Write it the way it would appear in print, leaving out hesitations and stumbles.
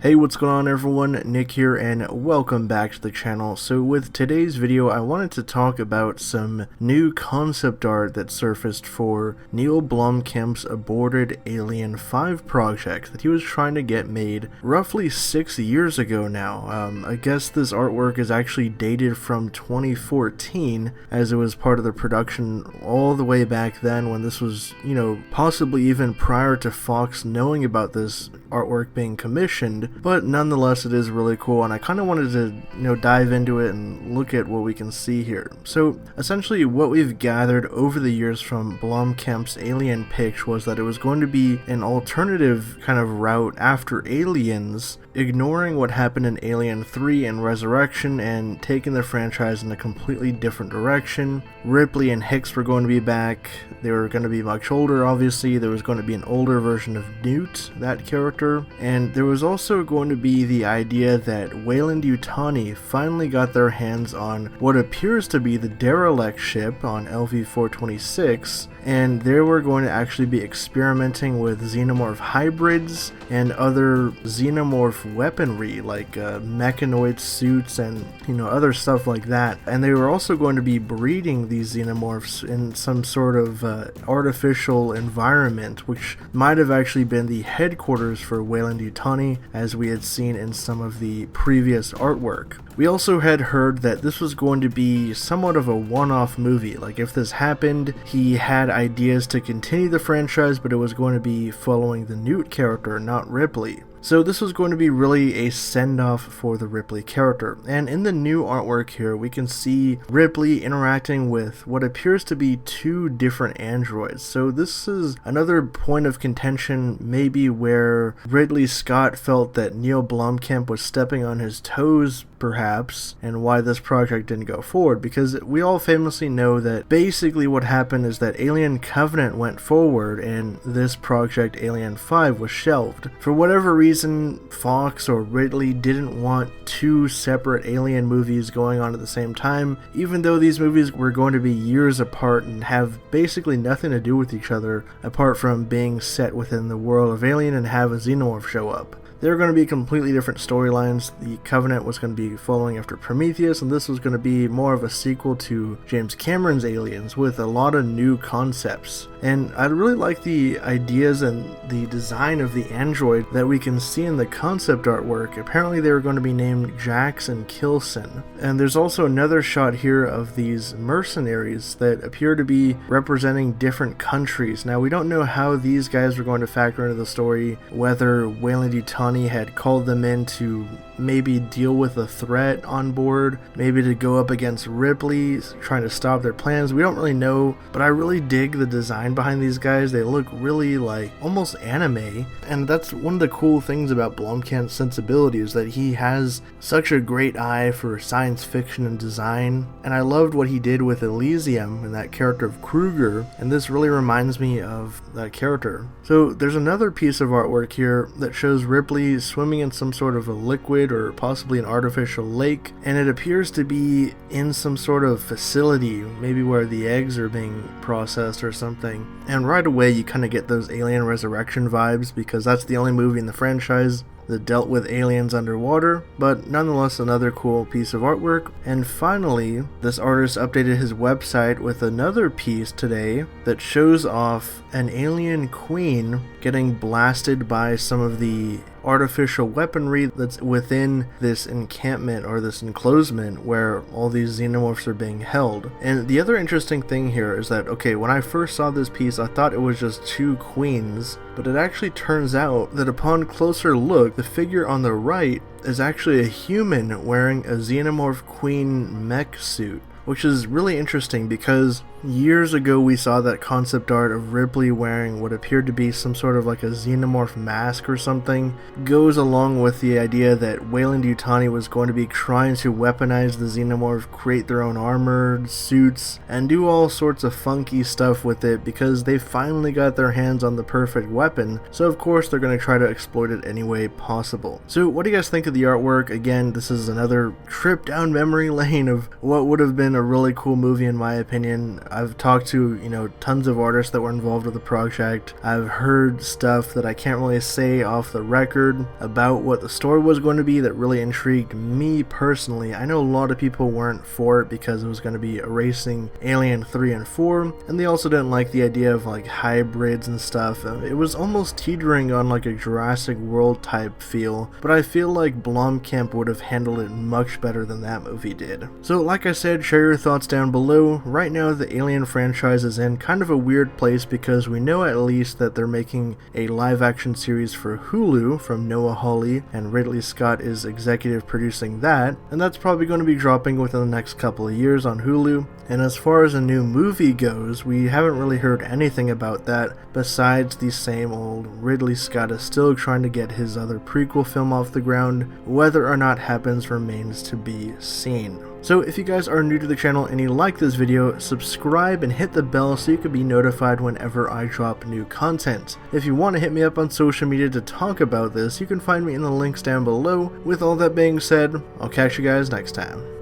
Hey, what's going on everyone? Nick here and welcome back to the channel. So with today's video I wanted to talk about some new concept art that surfaced for Neill Blomkamp's aborted Alien 5 project that he was trying to get made roughly 6 years ago now. I guess this artwork is actually dated from 2014 as it was part of the production all the way back then when this was, possibly even prior to Fox knowing about this artwork being commissioned. But nonetheless, it is really cool, and I kind of wanted to, dive into it and look at what we can see here. So, essentially, what we've gathered over the years from Blomkamp's Alien pitch was that it was going to be an alternative kind of route after Aliens, ignoring what happened in Alien 3 and Resurrection and taking the franchise in a completely different direction. Ripley and Hicks were going to be back. They were going to be much older, obviously. There was going to be an older version of Newt, that character. And there was also going to be the idea that Weyland-Yutani finally got their hands on what appears to be the derelict ship on LV-426, and they were going to actually be experimenting with xenomorph hybrids and other xenomorph weaponry like mechanoid suits and other stuff like that. And they were also going to be breeding these xenomorphs in some sort of artificial environment, which might have actually been the headquarters for Weyland-Yutani, as we had seen in some of the previous artwork. We also had heard that this was going to be somewhat of a one-off movie. Like, if this happened, he had ideas to continue the franchise, but it was going to be following the Newt character, not Ripley. So this was going to be really a send-off for the Ripley character. And in the new artwork here, we can see Ripley interacting with what appears to be two different androids. So this is another point of contention, maybe where Ridley Scott felt that Neill Blomkamp was stepping on his toes, perhaps, and why this project didn't go forward, because we all famously know that basically what happened is that Alien Covenant went forward and this project, Alien 5, was shelved. For whatever reason, Fox or Ridley didn't want two separate Alien movies going on at the same time, even though these movies were going to be years apart and have basically nothing to do with each other apart from being set within the world of Alien and have a xenomorph show up. They were going to be completely different storylines. The Covenant was going to be following after Prometheus, and this was going to be more of a sequel to James Cameron's Aliens with a lot of new concepts. And I really like the ideas and the design of the android that we can see in the concept artwork. Apparently they were going to be named Jax and Kilson. And there's also another shot here of these mercenaries that appear to be representing different countries. Now, we don't know how these guys were going to factor into the story, whether Weyland-Yutani had called them in to maybe deal with a threat on board, maybe to go up against Ripley, trying to stop their plans. We don't really know, but I really dig the design behind these guys. They look really like almost anime, and that's one of the cool things about Blomkamp's sensibility, is that he has such a great eye for science fiction and design. And I loved what he did with Elysium and that character of Kruger, and this really reminds me of that character. So there's another piece of artwork here that shows Ripley swimming in some sort of a liquid or possibly an artificial lake, and it appears to be in some sort of facility, maybe where the eggs are being processed or something. And right away you kind of get those Alien Resurrection vibes, because that's the only movie in the franchise that dealt with aliens underwater, but nonetheless another cool piece of artwork. And finally, this artist updated his website with another piece today that shows off an alien queen getting blasted by some of the artificial weaponry that's within this encampment or this enclosement where all these xenomorphs are being held. And the other interesting thing here is that, okay, when I first saw this piece I thought it was just two queens, but it actually turns out that upon closer look, the figure on the right is actually a human wearing a xenomorph queen mech suit, which is really interesting because years ago we saw that concept art of Ripley wearing what appeared to be some sort of like a xenomorph mask or something. Goes along with the idea that Weyland-Yutani was going to be trying to weaponize the xenomorph, create their own armored suits, and do all sorts of funky stuff with it because they finally got their hands on the perfect weapon, so of course they're going to try to exploit it any way possible. So what do you guys think of the artwork? Again, this is another trip down memory lane of what would have been a really cool movie in my opinion. I've talked to, tons of artists that were involved with the project. I've heard stuff that I can't really say off the record about what the story was going to be that really intrigued me personally. I know a lot of people weren't for it because it was going to be erasing Alien 3 and 4, and they also didn't like the idea of like hybrids and stuff. It was almost teetering on like a Jurassic World type feel, but I feel like Blomkamp would have handled it much better than that movie did. So like I said, share your thoughts down below. Right now the Alien franchise is in kind of a weird place because we know at least that they're making a live action series for Hulu from Noah Hawley, and Ridley Scott is executive producing that, and that's probably going to be dropping within the next couple of years on Hulu. And as far as a new movie goes, we haven't really heard anything about that besides the same old Ridley Scott is still trying to get his other prequel film off the ground. Whether or not happens remains to be seen. So if you guys are new to the channel and you like this video, subscribe and hit the bell so you can be notified whenever I drop new content. If you want to hit me up on social media to talk about this, you can find me in the links down below. With all that being said, I'll catch you guys next time.